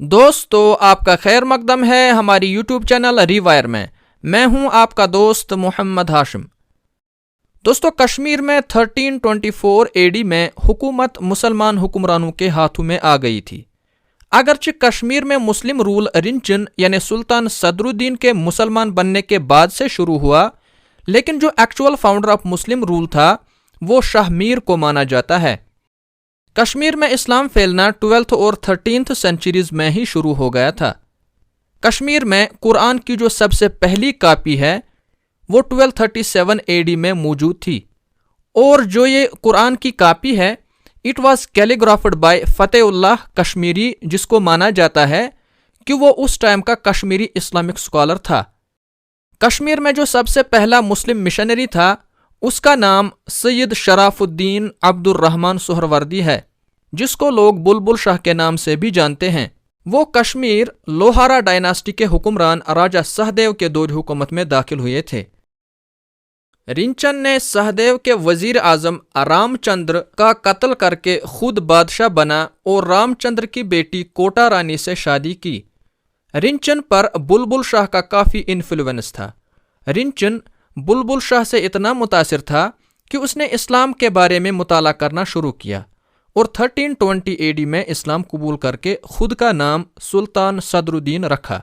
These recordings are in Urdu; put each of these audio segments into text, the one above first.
دوستو آپ کا خیر مقدم ہے ہماری یوٹیوب چینل ریوائر میں ہوں آپ کا دوست محمد ہاشم۔ دوستو کشمیر میں 1324 AD میں حکومت مسلمان حکمرانوں کے ہاتھوں میں آ گئی تھی۔ اگرچہ کشمیر میں مسلم رول رنچن یعنی سلطان صدر الدین کے مسلمان بننے کے بعد سے شروع ہوا، لیکن جو actual founder of Muslim rule تھا وہ شاہ میر کو مانا جاتا ہے۔ کشمیر میں اسلام پھیلنا 12th اور 13th سینچریز میں ہی شروع ہو گیا تھا۔ کشمیر میں قرآن کی جو سب سے پہلی کاپی ہے وہ 1237 AD میں موجود تھی، اور جو یہ قرآن کی کاپی ہے اٹ واز کیلیگرافڈ بائی فتح اللہ کشمیری، جس کو مانا جاتا ہے کہ وہ اس ٹائم کا کشمیری اسلامک اسکالر تھا۔ کشمیر میں جو سب سے پہلا مسلم مشنری تھا اس کا نام سید شراف الدین عبد الرحمن سہروردی ہے، جس کو لوگ بلبل شاہ کے نام سے بھی جانتے ہیں۔ وہ کشمیر لوہارا ڈائناسٹی کے حکمران راجہ سہدیو کے دور حکومت میں داخل ہوئے تھے۔ رنچن نے سہدیو کے وزیر اعظم رام چندر کا قتل کر کے خود بادشاہ بنا اور رام چندر کی بیٹی کوٹا رانی سے شادی کی۔ رنچن پر بلبل شاہ کا کافی انفلوئنس تھا۔ رنچن بلبل شاہ سے اتنا متاثر تھا کہ اس نے اسلام کے بارے میں مطالعہ کرنا شروع کیا اور 1320 AD میں اسلام قبول کر کے خود کا نام سلطان صدر الدین رکھا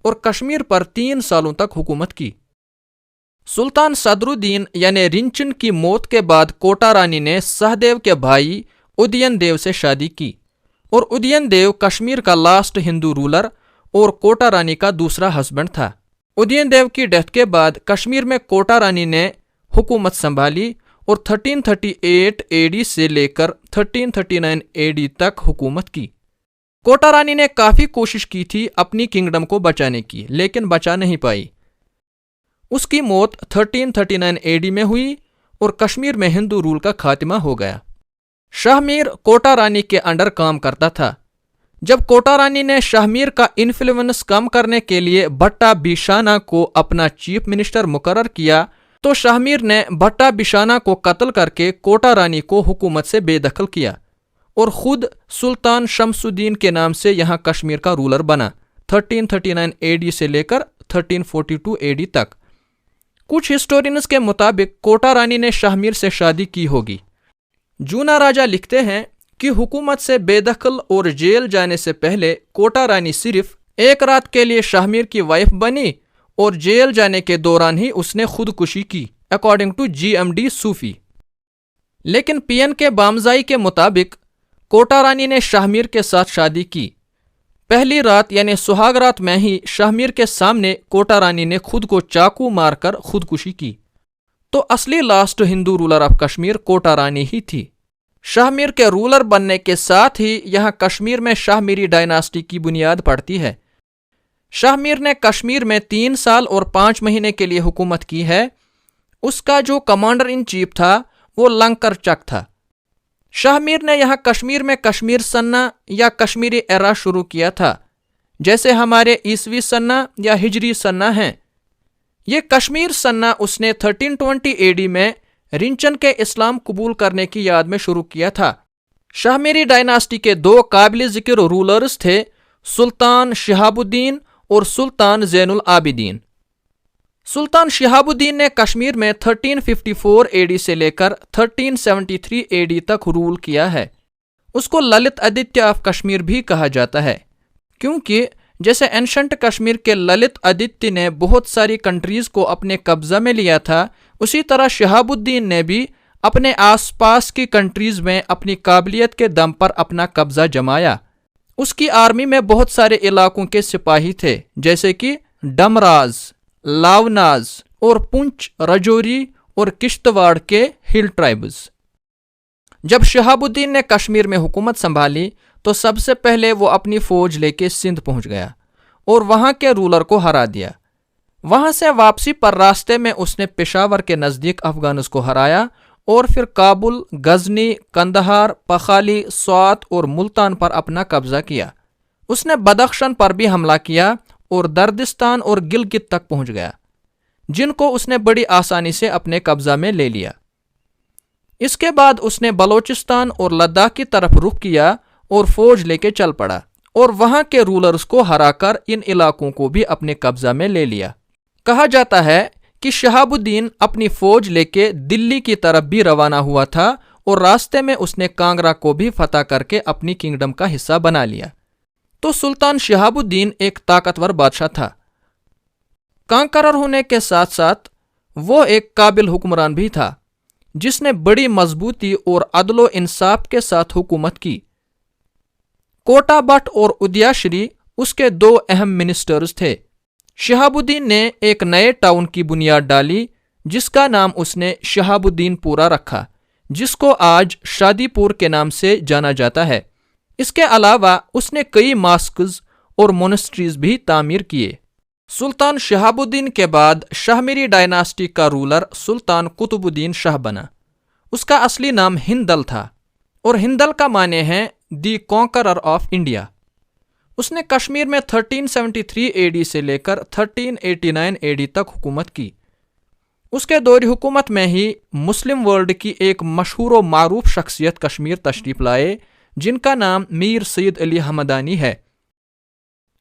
اور کشمیر پر 3 سالوں تک حکومت کی۔ سلطان صدر الدین یعنی رنچن کی موت کے بعد کوٹا رانی نے سہدیو کے بھائی ادین دیو سے شادی کی، اور ادین دیو کشمیر کا لاسٹ ہندو رولر اور کوٹا رانی کا دوسرا ہسبینڈ تھا۔ ادین دیو کی ڈیتھ کے بعد کشمیر میں کوٹا رانی نے حکومت سنبھالی اور 1338 AD سے لے کر 1339 AD تک حکومت کی۔ کوٹا رانی نے کافی کوشش کی تھی اپنی کنگڈم کو بچانے کی، لیکن بچا نہیں پائی۔ اس کی موت 1339 AD میں ہوئی اور کشمیر میں ہندو رول کا خاتمہ ہو گیا۔ شاہ میر کوٹا رانی کے انڈر کام کرتا تھا۔ جب کوٹا رانی نے شاہ میر کا انفلوئنس کم کرنے کے لیے بھٹا بھیشانہ کو اپنا چیف منسٹر مقرر کیا تو شاہ میر نے بھٹا بھیشانہ کو قتل کر کے کوٹا رانی کو حکومت سے بے دخل کیا اور خود سلطان شمس الدین کے نام سے یہاں کشمیر کا رولر بنا 1339 AD سے لے کر 1342 AD تک۔ کچھ ہسٹورینز کے مطابق کوٹا رانی نے شاہ میر سے شادی کی ہوگی۔ جونا راجہ لکھتے ہیں کہ حکومت سے بے دخل اور جیل جانے سے پہلے کوٹا رانی صرف ایک رات کے لیے شاہ میر کی وائف بنی اور جیل جانے کے دوران ہی اس نے خودکشی کی، اکارڈنگ ٹو GMD صوفی۔ لیکن PN کے بامزائی کے مطابق کوٹا رانی نے شاہ میر کے ساتھ شادی کی۔ پہلی رات یعنی سہاگ رات میں ہی شاہ میر کے سامنے کوٹا رانی نے خود کو چاقو مار کر خودکشی کی۔ تو اصلی last Hindu ruler of Kashmir Kota Rani ہی تھی۔ شاہ میر کے رولر بننے کے ساتھ ہی یہاں کشمیر میں شاہ میری ڈائناسٹی کی بنیاد پڑتی ہے۔ شاہ میر نے کشمیر میں 3 سال اور 5 مہینے کے لیے حکومت کی ہے۔ اس کا جو کمانڈر ان چیف تھا وہ لنکر چک تھا۔ شاہ میر نے یہاں کشمیر میں کشمیر سنہ یا کشمیری ایرا شروع کیا تھا، جیسے ہمارے عیسوی سنہ یا ہجری سنہ ہیں۔ یہ کشمیر سنہ اس نے 1320 AD میں رنچن کے اسلام قبول کرنے کی یاد میں شروع کیا تھا۔ شاہ میری ڈائناسٹی کے 2 قابل ذکر رولرز تھے، سلطان شہاب الدین اور سلطان زین العابدین۔ سلطان شہاب الدین نے کشمیر میں 1354 AD سے لے کر 1373 AD تک رول کیا ہے۔ اس کو للت آدتیہ آف کشمیر بھی کہا جاتا ہے، کیونکہ جیسے اینشنٹ کشمیر کے للت آدتیہ نے بہت ساری کنٹریز کو اپنے قبضہ میں لیا تھا، اسی طرح شہاب الدین نے بھی اپنے آس پاس کی کنٹریز میں اپنی قابلیت کے دم پر اپنا قبضہ جمایا۔ اس کی آرمی میں بہت سارے علاقوں کے سپاہی تھے، جیسے کہ ڈمراز، لاوناز اور پونچھ، رجوری اور کشتواڑ کے ہل ٹرائبز۔ جب شہاب الدین نے کشمیر میں حکومت سنبھالی تو سب سے پہلے وہ اپنی فوج لے کے سندھ پہنچ گیا اور وہاں کے رولر کو ہرا دیا۔ وہاں سے واپسی پر راستے میں اس نے پشاور کے نزدیک افغانز کو ہرایا اور پھر کابل، غزنی، قندھار، پخالی، سوات اور ملتان پر اپنا قبضہ کیا۔ اس نے بدخشان پر بھی حملہ کیا اور دردستان اور گلگت تک پہنچ گیا، جن کو اس نے بڑی آسانی سے اپنے قبضہ میں لے لیا۔ اس کے بعد اس نے بلوچستان اور لداخ کی طرف رخ کیا اور فوج لے کے چل پڑا اور وہاں کے رولرز کو ہرا کر ان علاقوں کو بھی اپنے قبضہ میں لے لیا۔ کہا جاتا ہے کہ شہاب الدین اپنی فوج لے کے دلی کی طرف بھی روانہ ہوا تھا اور راستے میں اس نے کانگڑا کو بھی فتح کر کے اپنی کنگڈم کا حصہ بنا لیا۔ تو سلطان شہاب الدین ایک طاقتور بادشاہ تھا۔ کانکرر ہونے کے ساتھ ساتھ وہ ایک قابل حکمران بھی تھا جس نے بڑی مضبوطی اور عدل و انصاف کے ساتھ حکومت کی۔ کوٹا بٹ اور ادیا شری اس کے دو اہم منسٹرز تھے۔ شہاب الدین نے ایک نئے ٹاؤن کی بنیاد ڈالی جس کا نام اس نے شہاب الدین پورہ رکھا، جس کو آج شادی پور کے نام سے جانا جاتا ہے۔ اس کے علاوہ اس نے کئی ماسکز اور مونسٹریز بھی تعمیر کیے۔ سلطان شہاب الدین کے بعد شاہ میری ڈائناسٹی کا رولر سلطان قطب الدین شاہ بنا۔ اس کا اصلی نام ہندل تھا اور ہندل کا معنی ہے دی کانکرر آف انڈیا۔ اس نے کشمیر میں 1373 اے ڈی سے لے کر 1389 اے ڈی تک حکومت کی۔ اس کے دور حکومت میں ہی مسلم ورلڈ کی ایک مشہور و معروف شخصیت کشمیر تشریف لائے جن کا نام میر سید علی ہمدانی ہے۔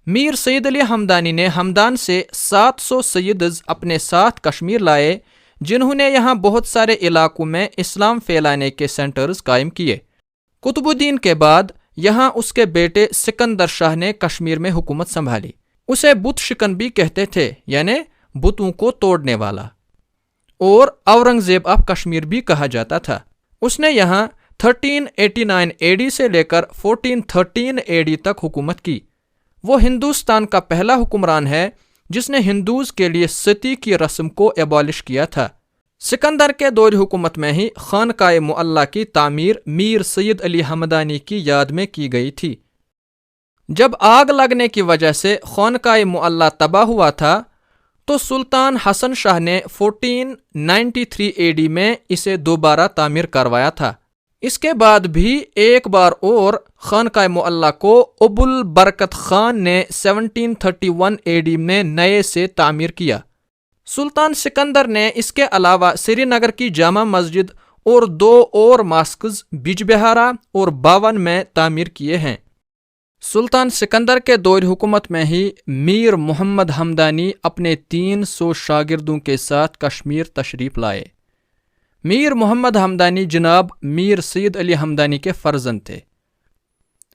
میر سید علی ہمدانی نے ہمدان سے 700 سیدز اپنے ساتھ کشمیر لائے جنہوں نے یہاں بہت سارے علاقوں میں اسلام پھیلانے کے سینٹرز قائم کیے۔ قطب الدین کے بعد یہاں اس کے بیٹے سکندر شاہ نے کشمیر میں حکومت سنبھالی۔ اسے بت شکن بھی کہتے تھے، یعنی بتوں کو توڑنے والا، اور اورنگزیب آف کشمیر بھی کہا جاتا تھا۔ اس نے یہاں 1389 اے ڈی سے لے کر 1413 اے ڈی تک حکومت کی۔ وہ ہندوستان کا پہلا حکمران ہے جس نے ہندوز کے لیے ستی کی رسم کو ایبالش کیا تھا۔ سکندر کے دور حکومت میں ہی خانقاہ معلیٰ کی تعمیر میر سید علی ہمدانی کی یاد میں کی گئی تھی۔ جب آگ لگنے کی وجہ سے خانقاہ معلیٰ تباہ ہوا تھا تو سلطان حسن شاہ نے 1493 اے ڈی میں اسے دوبارہ تعمیر کروایا تھا۔ اس کے بعد بھی ایک بار اور خانقاہ معلیٰ کو ابو البرکت خان نے 1731 اے ڈی میں نئے سے تعمیر کیا۔ سلطان سکندر نے اس کے علاوہ سری نگر کی جامع مسجد اور 2 اور ماسکز بج بہارا اور 52 میں تعمیر کیے ہیں۔ سلطان سکندر کے دور حکومت میں ہی میر محمد ہمدانی اپنے 300 شاگردوں کے ساتھ کشمیر تشریف لائے۔ میر محمد ہمدانی جناب میر سید علی ہمدانی کے فرزند تھے۔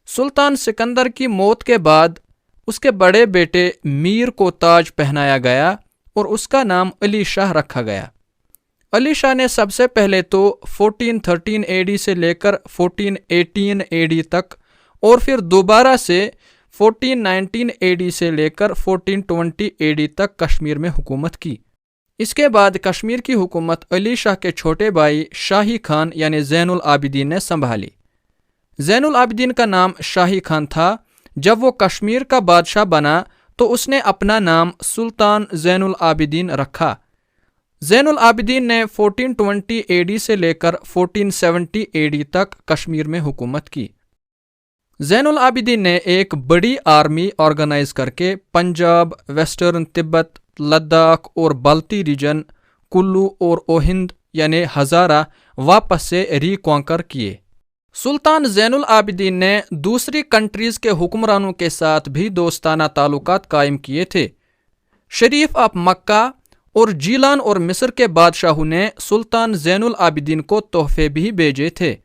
سلطان سکندر کی موت کے بعد اس کے بڑے بیٹے میر کو تاج پہنایا گیا اور اس کا نام علی شاہ رکھا گیا۔ علی شاہ نے سب سے پہلے تو 1413 اے ڈی سے لے کر 1418 اے ڈی تک اور پھر دوبارہ سے 1419 اے ڈی سے لے کر 1420 اے ڈی تک کشمیر میں حکومت کی۔ اس کے بعد کشمیر کی حکومت علی شاہ کے چھوٹے بھائی شاہی خان یعنی زین العابدین نے سنبھالی۔ زین العابدین کا نام شاہی خان تھا۔ جب وہ کشمیر کا بادشاہ بنا تو اس نے اپنا نام سلطان زین العابدین رکھا۔ زین العابدین نے 1420 اے ڈی سے لے کر 1470 اے ڈی تک کشمیر میں حکومت کی۔ زین العابدین نے ایک بڑی آرمی آرگنائز کر کے پنجاب، ویسٹرن تبت، لداخ اور بلتی ریجن، کلو اور اوہند یعنی ہزارہ واپس سے ری کانکر کیے۔ سلطان زین العابدین نے دوسری کنٹریز کے حکمرانوں کے ساتھ بھی دوستانہ تعلقات قائم کیے تھے۔ شریف آف مکہ اور جیلان اور مصر کے بادشاہوں نے سلطان زین العابدین کو تحفے بھی بھیجے تھے۔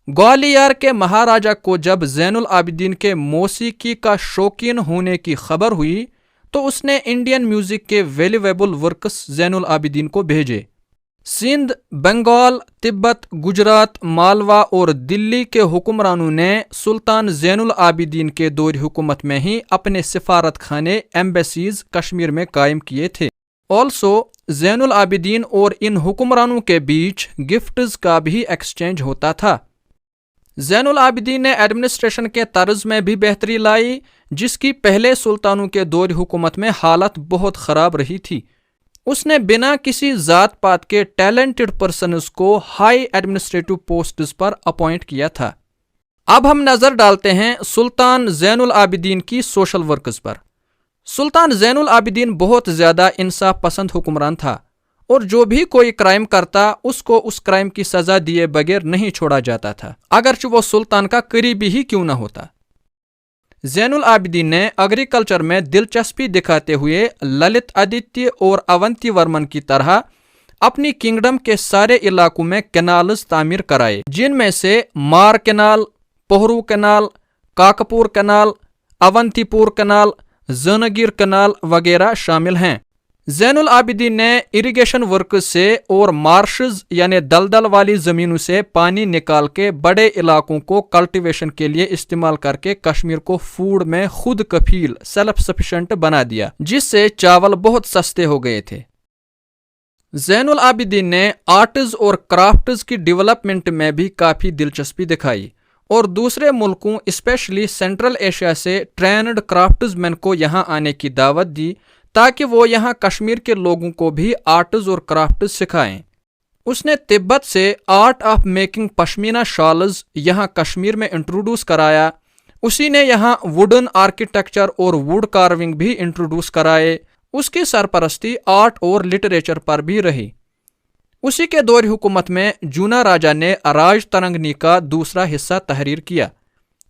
گوالیار کے مہاراجا کو جب زین العابدین کے موسیقی کا شوقین ہونے کی خبر ہوئی تو اس نے انڈین میوزک کے ویلیویبل ورکس زین العابدین کو بھیجے۔ سندھ، بنگال، تبت، گجرات، مالوا اور دلی کے حکمرانوں نے سلطان زین العابدین کے دور حکومت میں ہی اپنے سفارت خانے ایمبیسیز کشمیر میں قائم کیے تھے۔ آلسو زین العابدین اور ان حکمرانوں کے بیچ گفٹز کا بھی ایکسچینج ہوتا تھا۔ زین العابدین نے ایڈمنسٹریشن کے طرز میں بھی بہتری لائی جس کی پہلے سلطانوں کے دور حکومت میں حالت بہت خراب رہی تھی۔ اس نے بنا کسی ذات پات کے ٹیلنٹڈ پرسنز کو ہائی ایڈمنسٹریٹو پوسٹز پر اپوائنٹ کیا تھا۔ اب ہم نظر ڈالتے ہیں سلطان زین العابدین کی سوشل ورکز پر۔ سلطان زین العابدین بہت زیادہ انصاف پسند حکمران تھا اور جو بھی کوئی کرائم کرتا اس کو اس کرائم کی سزا دیے بغیر نہیں چھوڑا جاتا تھا، اگرچہ وہ سلطان کا قریبی ہی کیوں نہ ہوتا۔ زین العابدین نے ایگریکلچر میں دلچسپی دکھاتے ہوئے للت آدتیہ اور اونتی ورمن کی طرح اپنی کنگڈم کے سارے علاقوں میں کینالز تعمیر کرائے، جن میں سے مار کینال، پہرو کینال، کاکپور کینال، اونتی پور کینال، زنگیر کینال وغیرہ شامل ہیں۔ زین العابدین نے اریگیشن ورکز سے اور مارشز یعنی دلدل والی زمینوں سے پانی نکال کے بڑے علاقوں کو کلٹیویشن کے لیے استعمال کر کے کشمیر کو فوڈ میں خود کفیل سیلف سفیشینٹ بنا دیا، جس سے چاول بہت سستے ہو گئے تھے۔ زین العابدین نے آرٹز اور کرافٹز کی ڈیولپمنٹ میں بھی کافی دلچسپی دکھائی اور دوسرے ملکوں اسپیشلی سینٹرل ایشیا سے ٹرینڈ کرافٹز مین کو یہاں آنے کی دعوت دی تاکہ وہ یہاں کشمیر کے لوگوں کو بھی آرٹز اور کرافٹز سکھائیں۔ اس نے تبت سے art of making pashmina shawls یہاں کشمیر میں انٹروڈیوس کرایا۔ اسی نے یہاں ووڈن آرکیٹیکچر اور ووڈ کارونگ بھی انٹروڈیوس کرائے۔ اس کی سرپرستی آرٹ اور لٹریچر پر بھی رہی۔ اسی کے دور حکومت میں جونا راجا نے راج ترنگنی کا دوسرا حصہ تحریر کیا،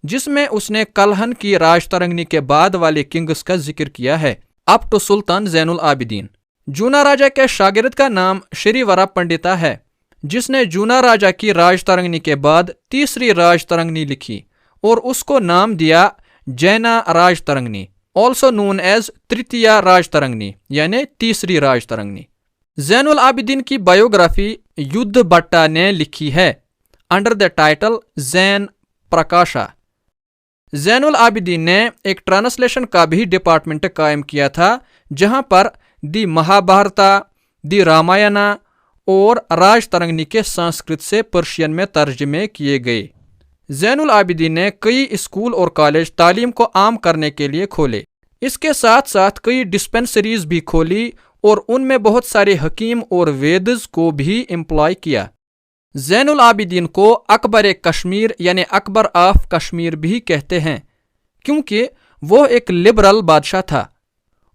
جس میں اس نے کلہن کی راج ترنگنی کے بعد والے کنگز کا ذکر کیا ہے اپ ٹو سلطان زین العابدین۔ جونا راجا کے شاگرد کا نام شری ورا پنڈتا ہے، جس نے جونا راجا کی راج ترنگنی کے بعد تیسری راج ترنگنی لکھی اور اس کو نام دیا جینا راج ترنگنی، also known as ترتیہ راج ترنگنی یعنی تیسری راج ترنگنی۔ زین العابدین کی بائیوگرافی یدھ بھٹا نے لکھی ہے انڈر دا ٹائٹل زین پرکاشا۔ زین العابدین نے ایک ٹرانسلیشن کا بھی ڈپارٹمنٹ قائم کیا تھا، جہاں پر دی مہابھارتا، دی راماینا اور راج ترنگنی کے سنسکرت سے پرشین میں ترجمے کیے گئے۔ زین العابدین نے کئی اسکول اور کالج تعلیم کو عام کرنے کے لیے کھولے۔ اس کے ساتھ ساتھ کئی ڈسپنسریز بھی کھولی اور ان میں بہت سارے حکیم اور ویدز کو بھی امپلائی کیا۔ زین العابدین کو اکبر کشمیر یعنی اکبر آف کشمیر بھی کہتے ہیں، کیونکہ وہ ایک لبرل بادشاہ تھا،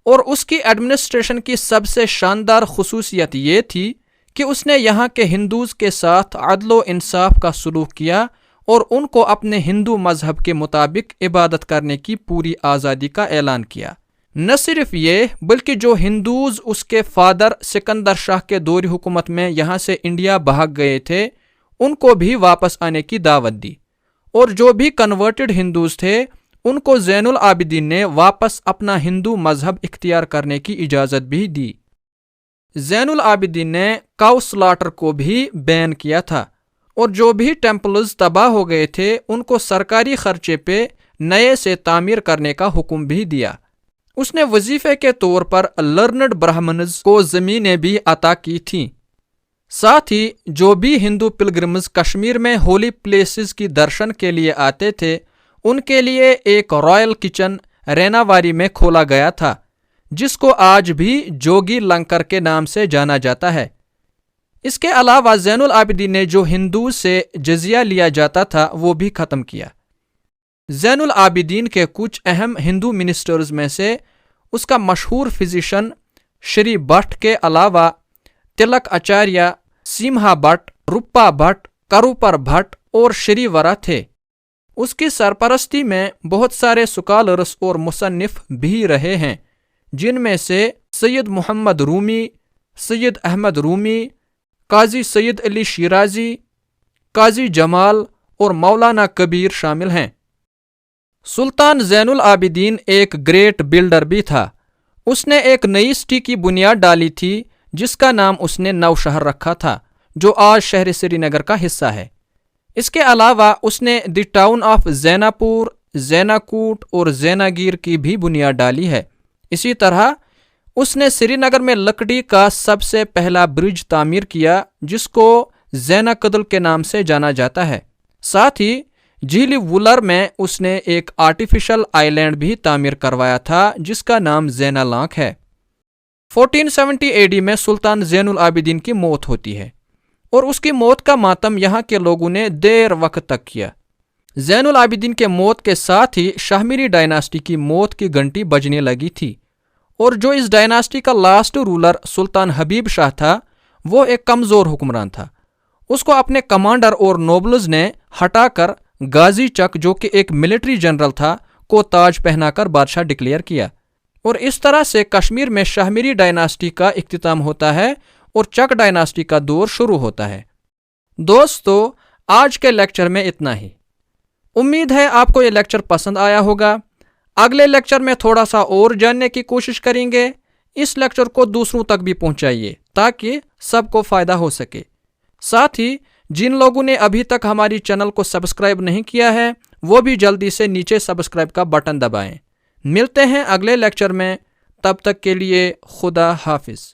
اور اس کی ایڈمنسٹریشن کی سب سے شاندار خصوصیت یہ تھی کہ اس نے یہاں کے ہندوز کے ساتھ عدل و انصاف کا سلوک کیا اور ان کو اپنے ہندو مذہب کے مطابق عبادت کرنے کی پوری آزادی کا اعلان کیا۔ نہ صرف یہ بلکہ جو ہندوز اس کے فادر سکندر شاہ کے دور حکومت میں یہاں سے انڈیا بھاگ گئے تھے، ان کو بھی واپس آنے کی دعوت دی، اور جو بھی کنورٹڈ ہندوز تھے ان کو زین العابدین نے واپس اپنا ہندو مذہب اختیار کرنے کی اجازت بھی دی۔ زین العابدین نے کاؤ سلاٹر کو بھی بین کیا تھا، اور جو بھی ٹیمپلز تباہ ہو گئے تھے ان کو سرکاری خرچے پہ نئے سے تعمیر کرنے کا حکم بھی دیا۔ اس نے وظیفے کے طور پر لرنڈ برہمنز کو زمینیں بھی عطا کی تھیں۔ ساتھ ہی جو بھی ہندو پلگرمز کشمیر میں ہولی پلیسز کی درشن کے لیے آتے تھے ان کے لیے ایک رائل کچن ریناواری میں کھولا گیا تھا، جس کو آج بھی جوگی لنکر کے نام سے جانا جاتا ہے۔ اس کے علاوہ زین العابدین نے جو ہندو سے جزیہ لیا جاتا تھا وہ بھی ختم کیا۔ زین العابدین کے کچھ اہم ہندو منسٹرز میں سے اس کا مشہور فزیشن شری بھٹ کے علاوہ تلک آچاریہ، سیمہا بھٹ، روپا بھٹ، کروپر بھٹ اور شری ورا تھے۔ اس کی سرپرستی میں بہت سارے سکالرس اور مصنف بھی رہے ہیں، جن میں سے سید محمد رومی، سید احمد رومی، قاضی سید علی شیرازی، قاضی جمال اور مولانا کبیر شامل ہیں۔ سلطان زین العابدین ایک گریٹ بلڈر بھی تھا۔ اس نے ایک نئی سٹی کی بنیاد ڈالی تھی جس کا نام اس نے نوشہر رکھا تھا، جو آج شہر سری نگر کا حصہ ہے۔ اس کے علاوہ اس نے دی ٹاؤن آف زینا پور، زینا کوٹ اور زینا گیر کی بھی بنیاد ڈالی ہے۔ اسی طرح اس نے سری نگر میں لکڑی کا سب سے پہلا برج تعمیر کیا جس کو زینا کدل کے نام سے جانا جاتا ہے۔ ساتھ ہی جھیل وولر میں اس نے ایک آرٹیفیشل آئی لینڈ بھی تعمیر کروایا تھا جس کا نام زینا لانک ہے۔ 1470 AD میں سلطان زین العابدین کی موت ہوتی ہے، اور اس کی موت کا ماتم یہاں کے لوگوں نے دیر وقت تک کیا۔ زین العابدین کے موت کے ساتھ ہی شاہ میری ڈائناسٹی کی موت کی گھنٹی بجنے لگی تھی، اور جو اس ڈائناسٹی کا لاسٹ رولر سلطان حبیب شاہ تھا وہ ایک کمزور حکمران تھا۔ اس کو اپنے کمانڈر اور نوبلز نے ہٹا کر غازی چک جو کہ ایک ملٹری جنرل تھا کو تاج پہنا کر بادشاہ ڈکلیئر کیا، اور اس طرح سے کشمیر میں شاہ میری ڈائناسٹی کا اختتام ہوتا ہے اور چک ڈائناسٹی کا دور شروع ہوتا ہے۔ دوستو، آج کے لیکچر میں اتنا ہی۔ امید ہے آپ کو یہ لیکچر پسند آیا ہوگا۔ اگلے لیکچر میں تھوڑا سا اور جاننے کی کوشش کریں گے۔ اس لیکچر کو دوسروں تک بھی پہنچائیے تاکہ سب کو فائدہ ہو سکے۔ ساتھ ہی جن لوگوں نے ابھی تک ہماری چینل کو سبسکرائب نہیں کیا ہے وہ بھی جلدی سے نیچے سبسکرائب کا بٹن دبائیں۔ ملتے ہیں اگلے لیکچر میں، تب تک کے لیے خدا حافظ۔